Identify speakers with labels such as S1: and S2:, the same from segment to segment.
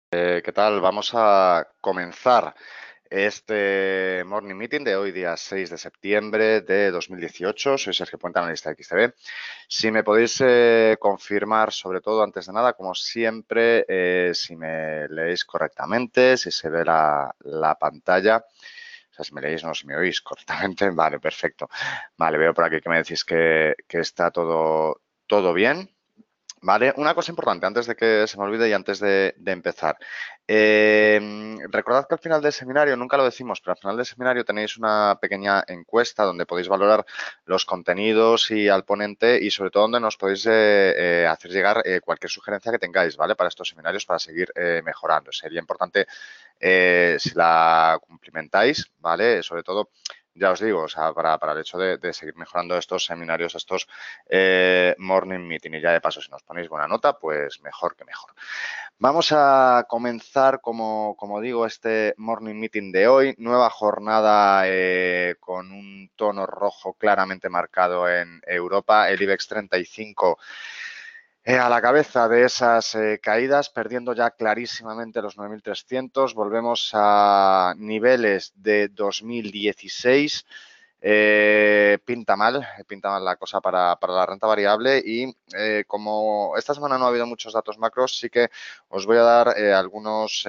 S1: ¿Qué tal? Vamos a comenzar este Morning Meeting de hoy, día 6 de septiembre de 2018. Soy Sergio Puente, analista de XTB. Si me podéis confirmar, sobre todo, antes de nada, como siempre, si me leéis correctamente, si se ve la pantalla. O sea, si me leéis, no, si me oís correctamente. Vale, perfecto. Vale, veo por aquí que me decís que está todo bien. Vale, una cosa importante antes de que se me olvide y antes de empezar. Recordad que al final del seminario, nunca lo decimos, pero al final del seminario tenéis una pequeña encuesta donde podéis valorar los contenidos y al ponente y sobre todo donde nos podéis hacer llegar cualquier sugerencia que tengáis, ¿vale? Para estos seminarios, para seguir mejorando. Sería importante si la cumplimentáis, ¿vale? Sobre todo, ya os digo, o sea, para el hecho de seguir mejorando estos seminarios, estos morning meeting y ya de paso si nos ponéis buena nota, pues mejor que mejor. Vamos a comenzar, como digo, este morning meeting de hoy, nueva jornada con un tono rojo claramente marcado en Europa, el IBEX 35 a la cabeza de esas caídas, perdiendo ya clarísimamente los 9.300, volvemos a niveles de 2016. Pinta mal la cosa para la renta variable y como esta semana no ha habido muchos datos macros, sí que os voy a dar algunas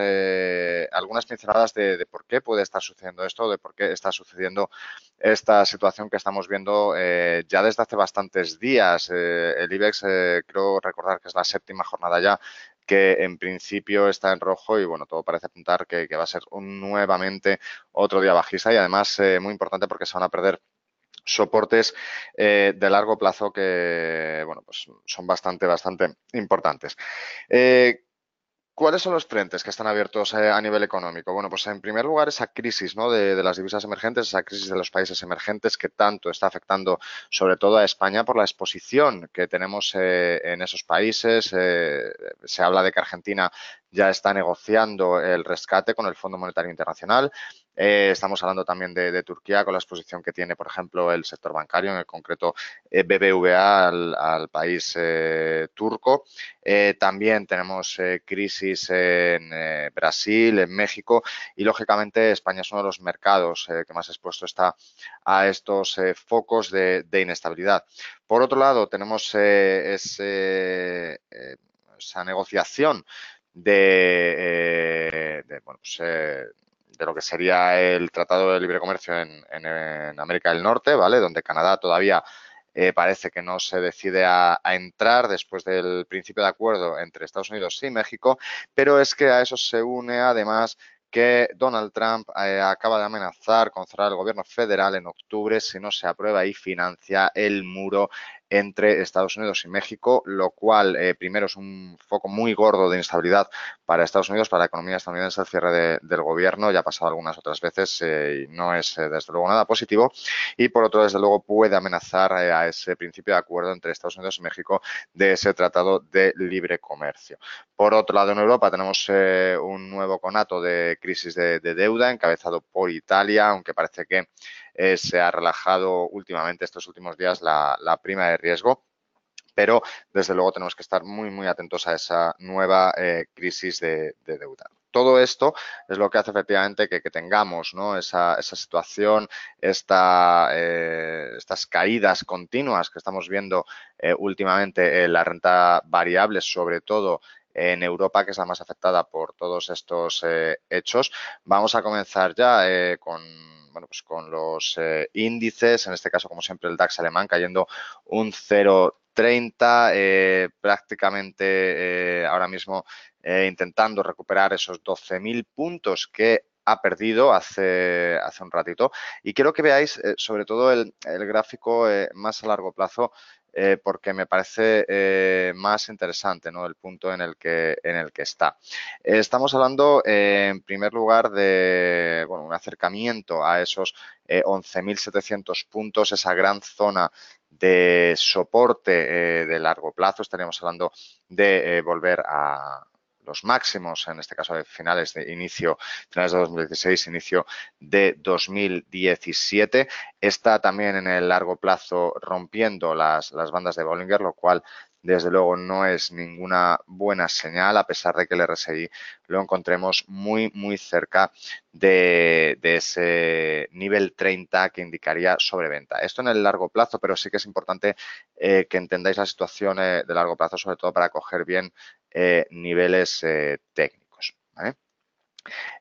S1: pinceladas de por qué puede estar sucediendo esto, de por qué está sucediendo esta situación que estamos viendo ya desde hace bastantes días. El IBEX, creo recordar que es la séptima jornada ya que en principio está en rojo y bueno, todo parece apuntar que va a ser nuevamente otro día bajista y además muy importante porque se van a perder soportes de largo plazo que bueno, pues son bastante importantes. Eh, ¿Cuáles son los frentes que están abiertos a nivel económico? Bueno, pues en primer lugar esa crisis, ¿no? de las divisas emergentes, esa crisis de los países emergentes que tanto está afectando sobre todo a España por la exposición que tenemos en esos países. Se habla de que Argentina ya está negociando el rescate con el Fondo Monetario Internacional. Estamos hablando también de Turquía con la exposición que tiene, por ejemplo, el sector bancario, en el concreto BBVA al país turco. También tenemos crisis en Brasil, en México y, lógicamente, España es uno de los mercados que más expuesto está a estos focos de inestabilidad. Por otro lado, tenemos esa negociación bueno, pues, de lo que sería el Tratado de Libre Comercio en América del Norte, ¿vale? Donde Canadá todavía parece que no se decide a entrar después del principio de acuerdo entre Estados Unidos y México, pero es que a eso se une además que Donald Trump acaba de amenazar con cerrar el gobierno federal en octubre si no se aprueba y financia el muro entre Estados Unidos y México, lo cual primero es un foco muy gordo de instabilidad para Estados Unidos, para la economía estadounidense, el cierre del gobierno, ya ha pasado algunas otras veces y no es desde luego nada positivo. Y por otro, desde luego, puede amenazar a ese principio de acuerdo entre Estados Unidos y México de ese tratado de libre comercio. Por otro lado, en Europa tenemos un nuevo conato de crisis de deuda encabezado por Italia, aunque parece que se ha relajado últimamente estos últimos días la prima de riesgo, pero desde luego tenemos que estar muy atentos a esa nueva crisis de deuda. Todo esto es lo que hace efectivamente que tengamos, ¿no? esa situación, estas caídas continuas que estamos viendo últimamente en la renta variable, sobre todo en Europa, que es la más afectada por todos estos hechos. Vamos a comenzar ya pues con los índices, en este caso, como siempre, el DAX alemán cayendo un 0,30, prácticamente ahora mismo intentando recuperar esos 12.000 puntos que ha perdido hace un ratito. Y quiero que veáis sobre todo el gráfico más a largo plazo, porque me parece más interesante, ¿no? El punto en el que está. Estamos hablando en primer lugar de bueno, un acercamiento a esos 11.700 puntos, esa gran zona de soporte de largo plazo. Estaríamos hablando de volver a los máximos, en este caso de finales de 2016, inicio de 2017. Está también en el largo plazo rompiendo las bandas de Bollinger, lo cual desde luego no es ninguna buena señal, a pesar de que el RSI lo encontremos muy cerca de ese nivel 30 que indicaría sobreventa. Esto en el largo plazo, pero sí que es importante que entendáis la situación de largo plazo, sobre todo para coger bien niveles técnicos, ¿vale?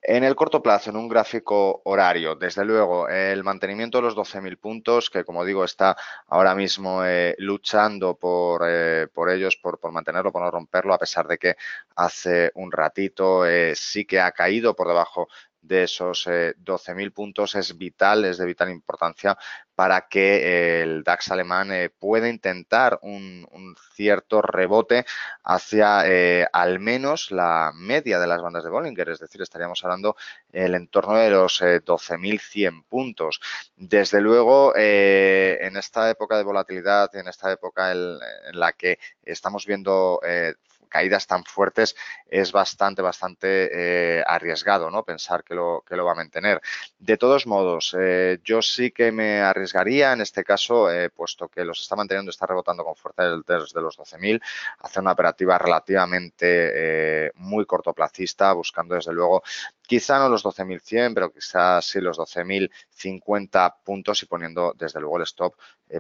S1: En el corto plazo, en un gráfico horario, desde luego, el mantenimiento de los 12.000 puntos, que como digo, está ahora mismo luchando por ellos, por mantenerlo, por no romperlo, a pesar de que hace un ratito sí que ha caído por debajo de esos 12.000 puntos, es vital, es de vital importancia para que el DAX alemán pueda intentar un cierto rebote hacia al menos la media de las bandas de Bollinger, es decir, estaríamos hablando el entorno de los 12.100 puntos. Desde luego, en esta época de volatilidad, en esta época en la que estamos viendo caídas tan fuertes, es bastante arriesgado, ¿no? Pensar que lo va a mantener. De todos modos, yo sí que me arriesgaría en este caso, puesto que los está manteniendo, está rebotando con fuerza desde los 12.000, hacer una operativa relativamente muy cortoplacista, buscando desde luego quizá no los 12.100, pero quizás sí los 12.050 puntos y poniendo desde luego el stop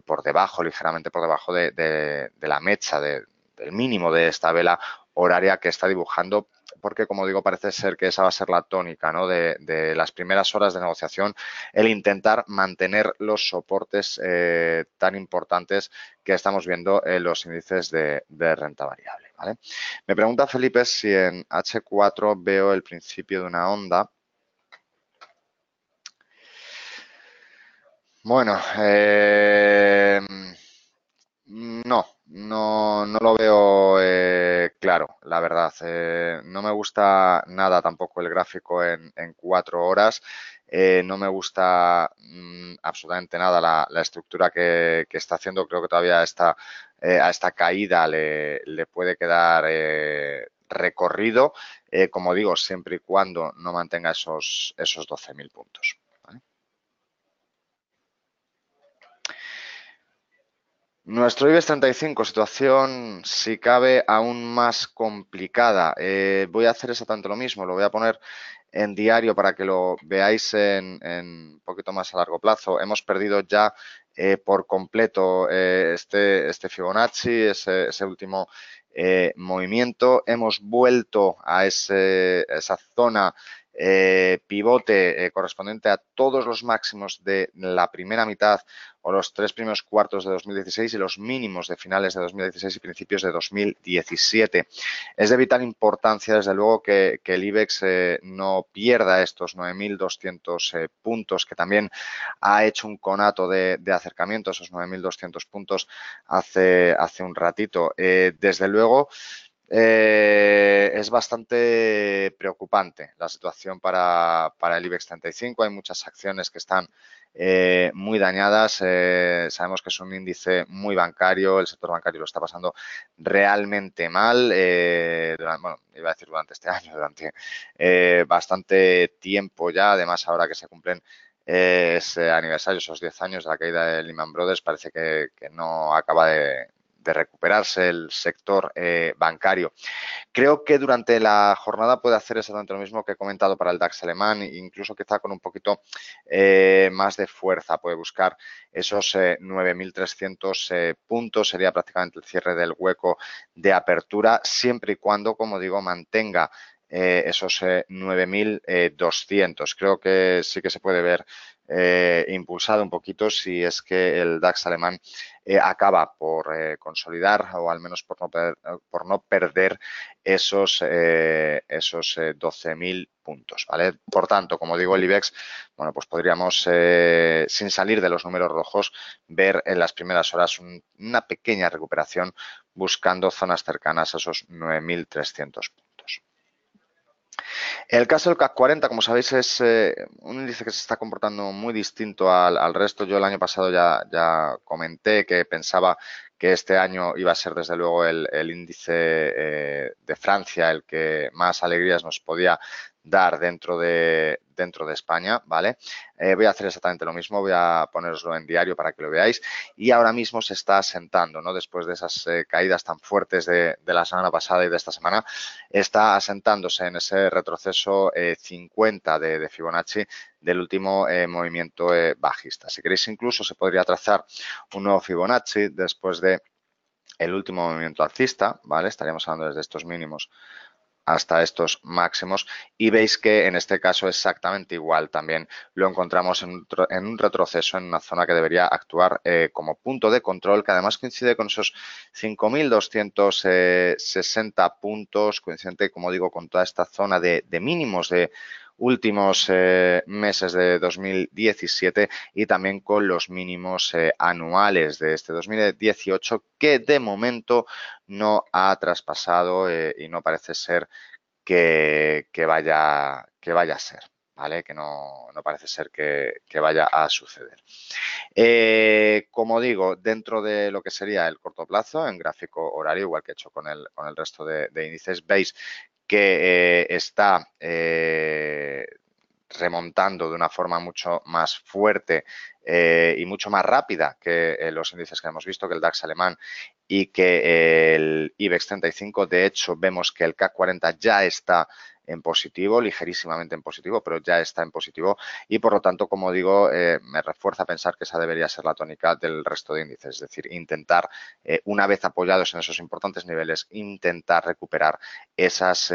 S1: por debajo, ligeramente por debajo de la mecha, del mínimo de esta vela horaria que está dibujando, porque como digo, parece ser que esa va a ser la tónica, ¿no? de las primeras horas de negociación, el intentar mantener los soportes tan importantes que estamos viendo en los índices de renta variable, ¿vale? Me pregunta Felipe si en H4 veo el principio de una onda. Bueno, no lo veo claro, la verdad. No me gusta nada tampoco el gráfico en 4 horas. No me gusta absolutamente nada la estructura que está haciendo. Creo que todavía a esta caída le puede quedar recorrido, como digo, siempre y cuando no mantenga esos 12.000 puntos. ¿Vale? Nuestro IBEX 35, situación, si cabe, aún más complicada. Voy a hacer exactamente lo mismo, lo voy a poner en diario para que lo veáis en un poquito más a largo plazo. Hemos perdido ya por completo este Fibonacci, ese último movimiento. Hemos vuelto a esa zona pivote correspondiente a todos los máximos de la primera mitad o los 3 primeros cuartos de 2016 y los mínimos de finales de 2016 y principios de 2017. Es de vital importancia, desde luego, que el IBEX no pierda estos 9.200 puntos, que también ha hecho un conato de acercamiento a esos 9.200 puntos hace un ratito. Desde luego, es bastante preocupante la situación para el IBEX 35. Hay muchas acciones que están muy dañadas. Sabemos que es un índice muy bancario, el sector bancario lo está pasando realmente mal. Bueno, iba a decir durante este año, durante bastante tiempo ya. Además, ahora que se cumplen ese aniversario, esos 10 años de la caída de Lehman Brothers, parece que no acaba de recuperarse el sector bancario. Creo que durante la jornada puede hacer exactamente lo mismo que he comentado para el DAX alemán, incluso quizá con un poquito más de fuerza. Puede buscar esos 9.300 puntos, sería prácticamente el cierre del hueco de apertura, siempre y cuando, como digo, mantenga esos 9.200. Creo que sí que se puede ver impulsado un poquito si es que el DAX alemán acaba por consolidar o al menos por no perder esos 12.000 puntos, ¿vale? Por tanto, como digo, el IBEX, bueno, pues podríamos, sin salir de los números rojos, ver en las primeras horas una pequeña recuperación buscando zonas cercanas a esos 9.300 puntos. El caso del CAC 40, como sabéis, es un índice que se está comportando muy distinto al resto. Yo el año pasado ya comenté que pensaba que este año iba a ser desde luego el índice de Francia el que más alegrías nos podía dar dentro de España, ¿vale? Voy a hacer exactamente lo mismo, voy a poneroslo en diario para que lo veáis y ahora mismo se está asentando, ¿no? Después de esas caídas tan fuertes de la semana pasada y de esta semana, está asentándose en ese retroceso 50 de Fibonacci del último movimiento bajista. Si queréis incluso se podría trazar un nuevo Fibonacci después de el último movimiento alcista, ¿vale? Estaríamos hablando desde estos mínimos hasta estos máximos y veis que en este caso exactamente igual también lo encontramos en un retroceso en una zona que debería actuar como punto de control, que además coincide con esos 5.260 puntos, coincidente, como digo, con toda esta zona de mínimos de últimos meses de 2017 y también con los mínimos anuales de este 2018 que de momento no ha traspasado y no parece ser que vaya a ser, ¿vale? Que no parece ser que vaya a suceder. Como digo, dentro de lo que sería el corto plazo, en gráfico horario, igual que he hecho con el resto de índices, veis que está remontando de una forma mucho más fuerte y mucho más rápida que los índices que hemos visto, que el DAX alemán y que el IBEX 35. De hecho, vemos que el CAC 40 ya está en positivo, ligerísimamente en positivo, pero ya está en positivo y por lo tanto, como digo, me refuerza pensar que esa debería ser la tónica del resto de índices, es decir, intentar, una vez apoyados en esos importantes niveles, intentar recuperar esas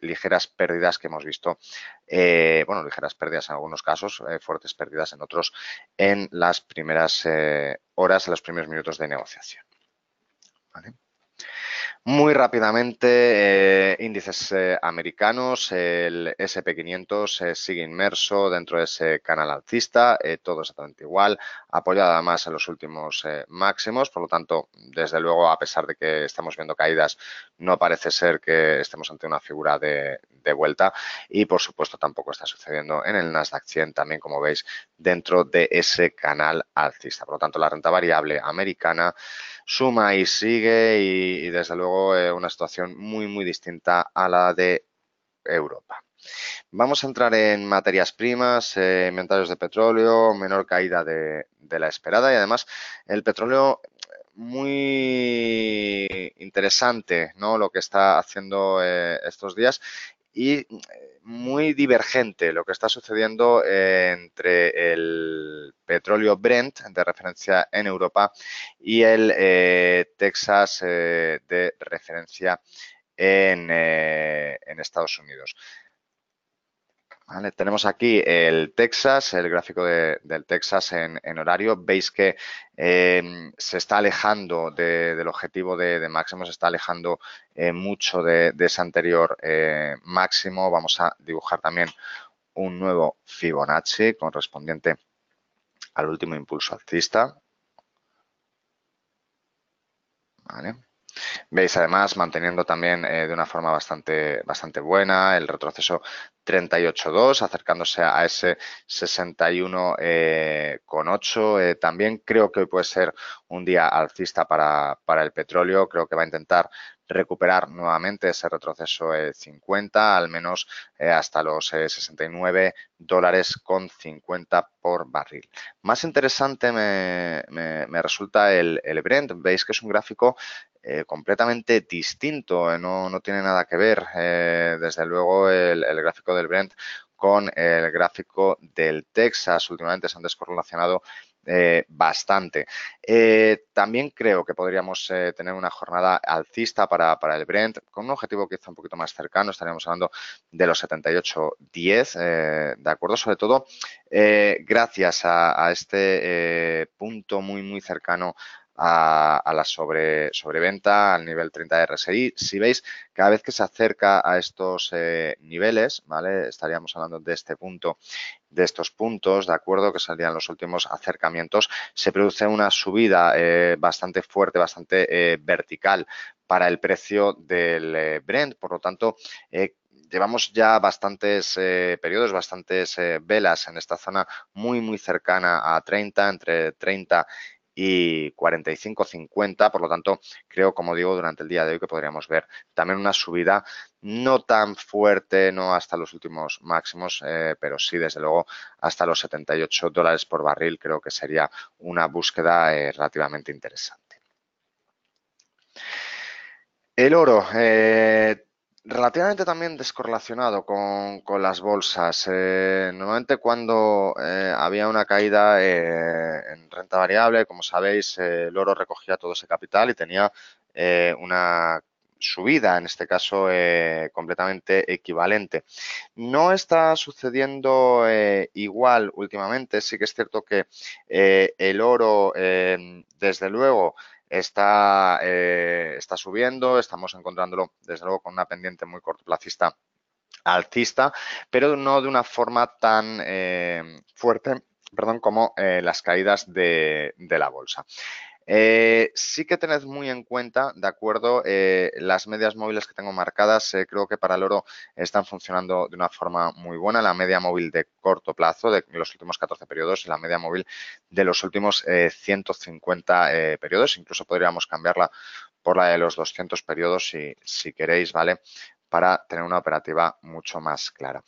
S1: ligeras pérdidas que hemos visto, bueno, ligeras pérdidas en algunos casos, fuertes pérdidas en otros, en las primeras horas, en los primeros minutos de negociación. ¿Vale? Muy rápidamente, índices americanos, el SP500 sigue inmerso dentro de ese canal alcista, todo exactamente igual, apoyado además en los últimos máximos, por lo tanto, desde luego, a pesar de que estamos viendo caídas, no parece ser que estemos ante una figura de vuelta y, por supuesto, tampoco está sucediendo en el Nasdaq 100, también, como veis, dentro de ese canal alcista. Por lo tanto, la renta variable americana suma y sigue y desde luego una situación muy distinta a la de Europa. Vamos a entrar en materias primas, inventarios de petróleo, menor caída de la esperada y además el petróleo muy interesante, ¿no? Lo que está haciendo estos días y muy divergente lo que está sucediendo entre el petróleo Brent de referencia en Europa y el Texas de referencia en Estados Unidos. ¿Vale? Tenemos aquí el Texas, el gráfico del Texas en horario. Veis que se está alejando del objetivo de máximo, se está alejando mucho de ese anterior máximo. Vamos a dibujar también un nuevo Fibonacci correspondiente al último impulso alcista. ¿Vale? Veis además manteniendo también de una forma bastante buena el retroceso 38.2, acercándose a ese 61,8. También creo que hoy puede ser un día alcista para el petróleo. Creo que va a intentar recuperar nuevamente ese retroceso 50, al menos hasta los 69 dólares con 50 por barril. Más interesante me resulta el Brent. Veis que es un gráfico completamente distinto, no tiene nada que ver, desde luego, el gráfico del Brent con el gráfico del Texas. Últimamente se han descorrelacionado bastante. También creo que podríamos tener una jornada alcista para el Brent con un objetivo quizá un poquito más cercano. Estaríamos hablando de los 78.10, de acuerdo, sobre todo gracias a este punto muy cercano a la sobreventa al nivel 30 de RSI. Si veis, cada vez que se acerca a estos niveles, ¿vale? Estaríamos hablando de este punto, de estos puntos, ¿de acuerdo? Que serían los últimos acercamientos. Se produce una subida bastante fuerte, bastante vertical para el precio del Brent. Por lo tanto, llevamos ya bastantes periodos, bastantes velas en esta zona muy cercana a 30, entre 30 y 45,50. Por lo tanto, creo, como digo, durante el día de hoy que podríamos ver también una subida no tan fuerte, no hasta los últimos máximos, pero sí, desde luego, hasta los $78 por barril. Creo que sería una búsqueda relativamente interesante. El oro, relativamente también descorrelacionado con las bolsas. Normalmente cuando había una caída en renta variable, como sabéis, el oro recogía todo ese capital y tenía una subida, en este caso completamente equivalente. No está sucediendo igual últimamente. Sí que es cierto que el oro, desde luego, está subiendo, estamos encontrándolo desde luego con una pendiente muy cortoplacista alcista, pero no de una forma tan fuerte, perdón, como las caídas de la bolsa. Sí que tened muy en cuenta, de acuerdo, las medias móviles que tengo marcadas, creo que para el oro están funcionando de una forma muy buena. La media móvil de corto plazo de los últimos 14 periodos y la media móvil de los últimos 150 periodos. Incluso podríamos cambiarla por la de los 200 periodos si queréis, ¿vale? Para tener una operativa mucho más clara.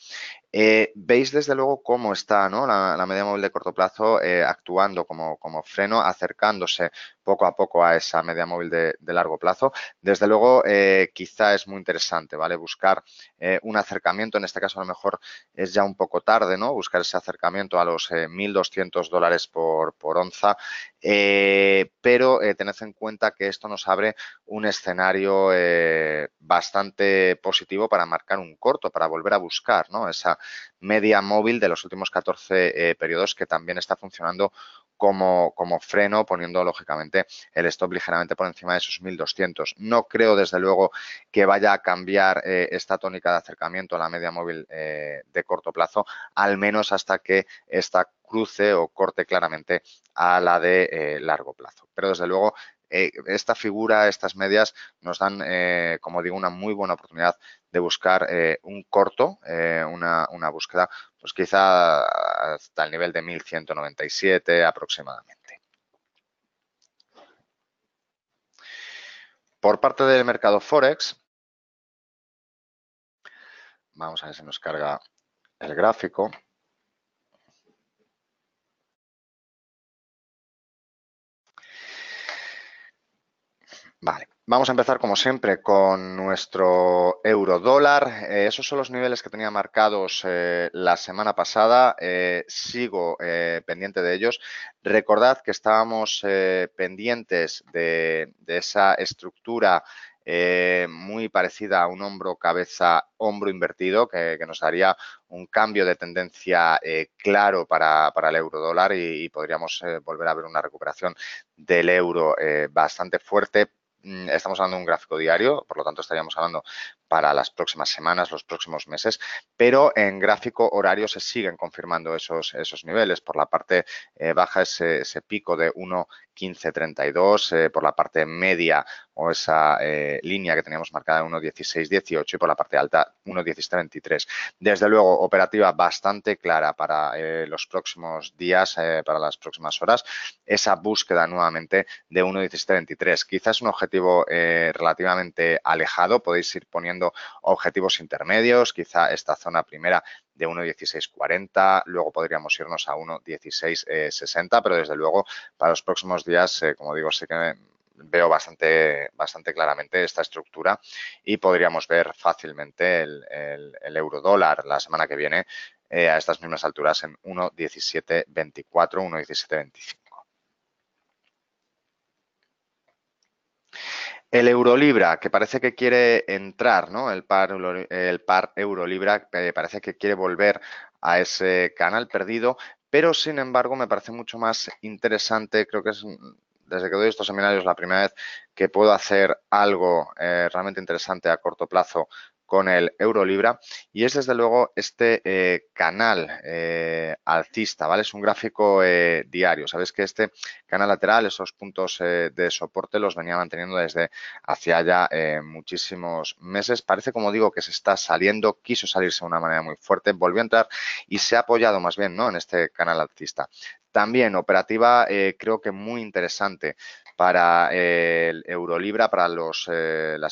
S1: Veis desde luego cómo está, ¿no?, la media móvil de corto plazo actuando como freno, acercándose poco a poco a esa media móvil de largo plazo. Desde luego, quizá es muy interesante, ¿vale? Buscar un acercamiento, en este caso a lo mejor es ya un poco tarde, ¿no? Buscar ese acercamiento a los $1.200 por onza, pero tened en cuenta que esto nos abre un escenario bastante positivo para marcar un corto, para volver a buscar, ¿no?, esa media móvil de los últimos 14 periodos, que también está funcionando como freno, poniendo lógicamente el stop ligeramente por encima de esos 1.200. No creo, desde luego, que vaya a cambiar esta tónica de acercamiento a la media móvil de corto plazo, al menos hasta que esta cruce o corte claramente a la de largo plazo. Pero desde luego, esta figura, estas medias nos dan, como digo, una muy buena oportunidad de buscar un corto, una búsqueda, pues quizá hasta el nivel de 1.197 aproximadamente. Por parte del mercado Forex, vamos a ver si nos carga el gráfico. Vale, vamos a empezar como siempre con nuestro euro dólar. Esos son los niveles que tenía marcados la semana pasada. Sigo pendiente de ellos. Recordad que estábamos pendientes de esa estructura muy parecida a un hombro, cabeza, hombro invertido, que nos daría un cambio de tendencia claro para el euro dólar y podríamos volver a ver una recuperación del euro bastante fuerte. Estamos hablando de un gráfico diario, por lo tanto estaríamos hablando para las próximas semanas, los próximos meses, pero en gráfico horario se siguen confirmando esos niveles. Por la parte baja ese pico de 1,1532, por la parte media o esa línea que teníamos marcada de 1,1618 y por la parte alta 1,1723. Desde luego, operativa bastante clara para los próximos días, para las próximas horas, esa búsqueda nuevamente de 1,1723. Quizás un objetivo relativamente alejado, podéis ir poniendo objetivos intermedios, quizá esta zona primera de 1,1640, luego podríamos irnos a 1,1660, pero desde luego para los próximos días, como digo, sí que veo bastante claramente esta estructura y podríamos ver fácilmente el euro dólar la semana que viene a estas mismas alturas en 1,1724, 1,1725. El Eurolibra, que parece que quiere entrar, ¿no? El par Eurolibra parece que quiere volver a ese canal perdido, pero sin embargo me parece mucho más interesante, creo que es desde que doy estos seminarios la primera vez que puedo hacer algo realmente interesante a corto plazo con el Eurolibra, y es desde luego este canal alcista, ¿vale? Es un gráfico diario. Sabéis que este canal lateral, esos puntos de soporte los venía manteniendo desde hacía ya muchísimos meses. Parece, como digo, que se está saliendo, quiso salirse de una manera muy fuerte, volvió a entrar y se ha apoyado más bien, ¿no?, en este canal alcista. También operativa creo que muy interesante para el Eurolibra, para los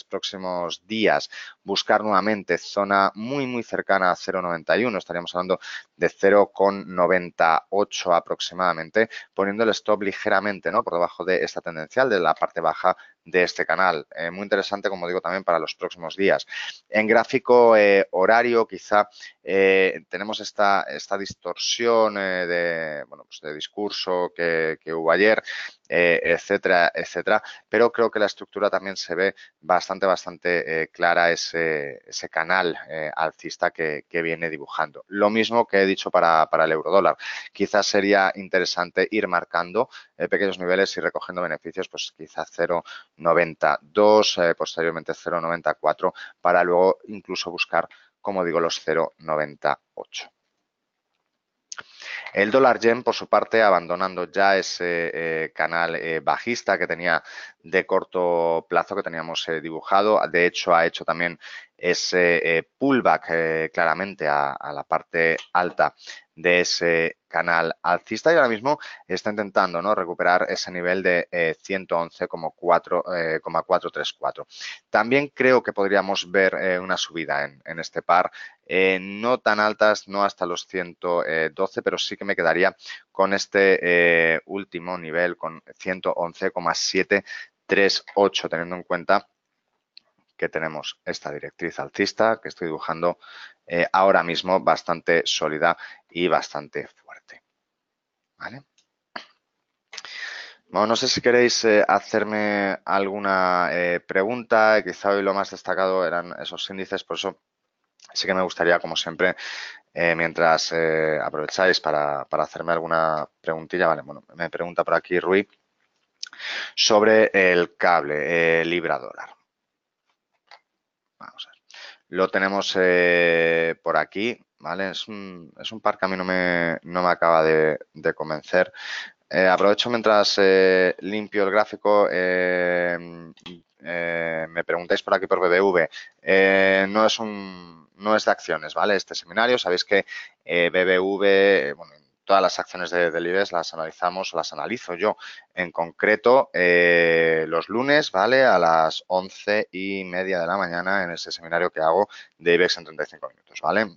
S1: próximos días, buscar nuevamente zona muy cercana a 0,91, estaríamos hablando de 0,98 aproximadamente, poniendo el stop ligeramente, ¿no?, por debajo de esta tendencial, de la parte baja de este canal. Muy interesante, como digo, también para los próximos días. En gráfico horario, quizá tenemos esta distorsión pues de discurso que hubo ayer, etcétera, etcétera, pero creo que la estructura también se ve bastante clara, ese canal alcista que viene dibujando. Lo mismo que he dicho para el eurodólar. Quizás sería interesante ir marcando pequeños niveles y recogiendo beneficios, pues quizás 0,92, posteriormente 0,94, para luego incluso buscar, como digo, los 0,98. El dólar yen, por su parte, abandonando ya ese canal bajista que tenía de corto plazo, que teníamos dibujado. De hecho, ha hecho también ese pullback claramente a la parte alta de ese canal alcista y ahora mismo está intentando, ¿no?, recuperar ese nivel de 111,434. También creo que podríamos ver una subida en este par, no tan altas, no hasta los 112, pero sí que me quedaría con este último nivel, con 111,738, teniendo en cuenta que tenemos esta directriz alcista que estoy dibujando ahora mismo bastante sólida y bastante fuerte. ¿Vale? Bueno, no sé si queréis hacerme alguna pregunta. Quizá hoy lo más destacado eran esos índices, por eso sí que me gustaría, como siempre, mientras aprovecháis para hacerme alguna preguntilla. Vale, bueno, me pregunta por aquí Rui sobre el cable libra dólar. Vamos a ver. Lo tenemos por aquí, ¿vale? Es un par que a mí no me acaba de convencer. Aprovecho mientras limpio el gráfico. Me preguntáis por aquí por BBV. No es de acciones, ¿vale? Este seminario, sabéis que BBV, bueno, todas las acciones del IBEX las analizamos, las analizo yo en concreto los lunes, ¿vale?, a las 11:30 de la mañana en ese seminario que hago de IBEX en 35 minutos, ¿vale?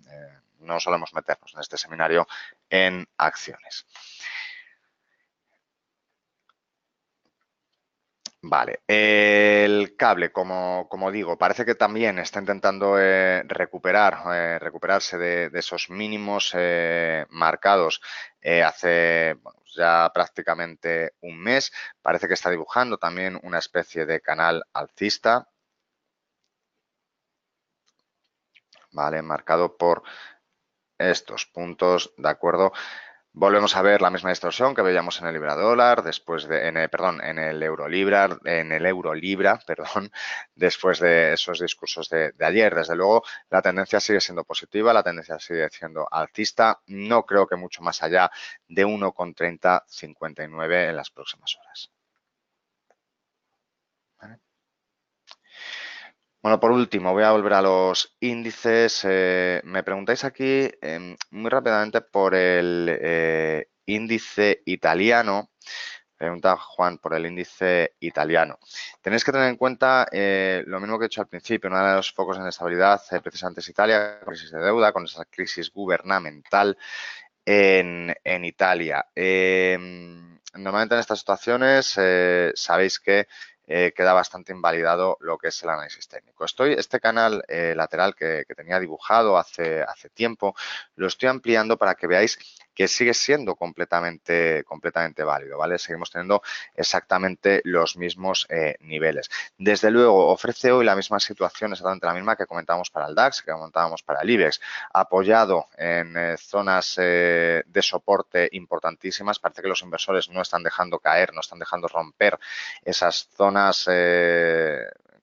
S1: No solemos meternos en este seminario en acciones. Vale, el cable, como digo, parece que también está intentando recuperarse de esos mínimos marcados hace ya prácticamente un mes. Parece que está dibujando también una especie de canal alcista, ¿vale?, marcado por estos puntos, ¿de acuerdo? Volvemos a ver la misma distorsión que veíamos en el libra dólar, después de, en el euro libra, perdón, después de esos discursos de ayer. Desde luego, la tendencia sigue siendo positiva, la tendencia sigue siendo alcista. No creo que mucho más allá de 1,3059 en las próximas horas. ¿Vale? Bueno, por último, voy a volver a los índices. Me preguntáis aquí muy rápidamente por el índice italiano. Pregunta Juan por el índice italiano. Tenéis que tener en cuenta lo mismo que he dicho al principio, uno de los focos de inestabilidad precisamente es Italia, crisis de deuda, con esa crisis gubernamental en Italia. Normalmente en estas situaciones sabéis que queda bastante invalidado lo que es el análisis técnico. Este canal lateral que tenía dibujado hace tiempo, lo estoy ampliando para que veáis que sigue siendo completamente válido, ¿vale? Seguimos teniendo exactamente los mismos niveles. Desde luego, ofrece hoy la misma situación, exactamente la misma que comentábamos para el DAX, que comentábamos para el IBEX, apoyado en zonas de soporte importantísimas. Parece que los inversores no están dejando caer, no están dejando romper esas zonas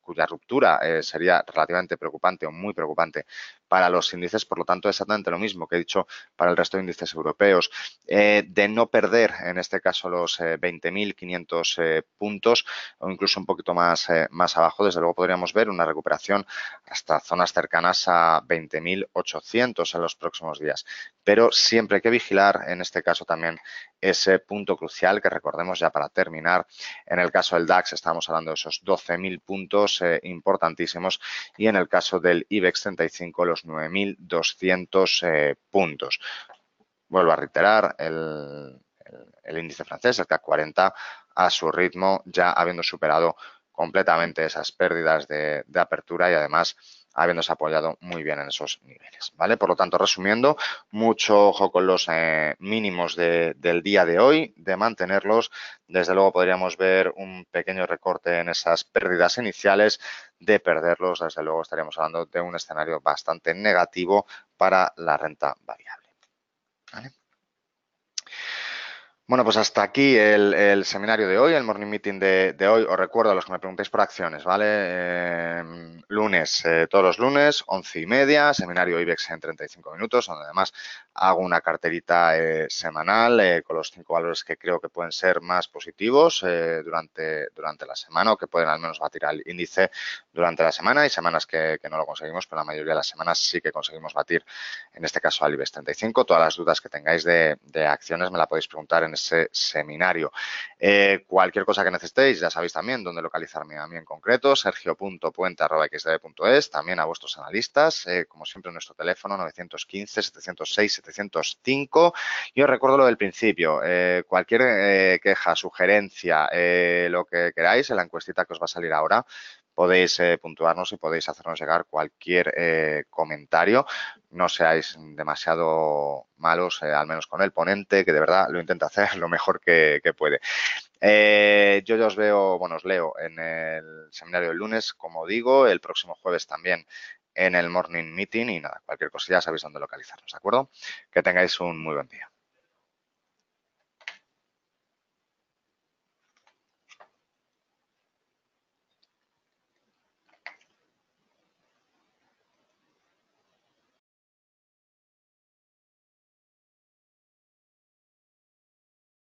S1: cuya ruptura sería relativamente preocupante o muy preocupante para los índices. Por lo tanto, exactamente lo mismo que he dicho para el resto de índices europeos, de no perder, en este caso, los 20.500 puntos o incluso un poquito más abajo. Desde luego podríamos ver una recuperación hasta zonas cercanas a 20.800 en los próximos días. Pero siempre hay que vigilar, en este caso también, ese punto crucial que recordemos ya para terminar. En el caso del DAX estamos hablando de esos 12.000 puntos importantísimos y en el caso del IBEX 35 los 9.200 puntos. Vuelvo a reiterar, el índice francés, el CAC 40, a su ritmo, ya habiendo superado completamente esas pérdidas de apertura y además habiéndose apoyado muy bien en esos niveles, ¿vale? Por lo tanto, resumiendo, mucho ojo con los mínimos del día de hoy, de mantenerlos. Desde luego podríamos ver un pequeño recorte en esas pérdidas iniciales. De perderlos, desde luego estaríamos hablando de un escenario bastante negativo para la renta variable, ¿vale? Bueno, pues hasta aquí el seminario de hoy, el morning meeting de hoy. Os recuerdo a los que me preguntéis por acciones, ¿vale? Lunes, todos los lunes, 11:30, seminario IBEX en 35 minutos, donde además hago una carterita semanal con los 5 valores que creo que pueden ser más positivos durante la semana o que pueden al menos batir al índice durante la semana. Hay semanas que no lo conseguimos, pero la mayoría de las semanas sí que conseguimos batir, en este caso al IBEX 35. Todas las dudas que tengáis de acciones me la podéis preguntar en ese seminario. Cualquier cosa que necesitéis, ya sabéis también dónde localizarme a mí en concreto, sergio.puente@xdb.es, también a vuestros analistas, como siempre nuestro teléfono 915-706-705. Y os recuerdo lo del principio, cualquier queja, sugerencia, lo que queráis, en la encuestita que os va a salir ahora, podéis puntuarnos y podéis hacernos llegar cualquier comentario. No seáis demasiado malos, al menos con el ponente, que de verdad lo intenta hacer lo mejor que puede. Yo ya os veo, bueno, os leo en el seminario del lunes, como digo, el próximo jueves también en el morning meeting y nada, cualquier cosilla sabéis dónde localizarnos, ¿de acuerdo? Que tengáis un muy buen día.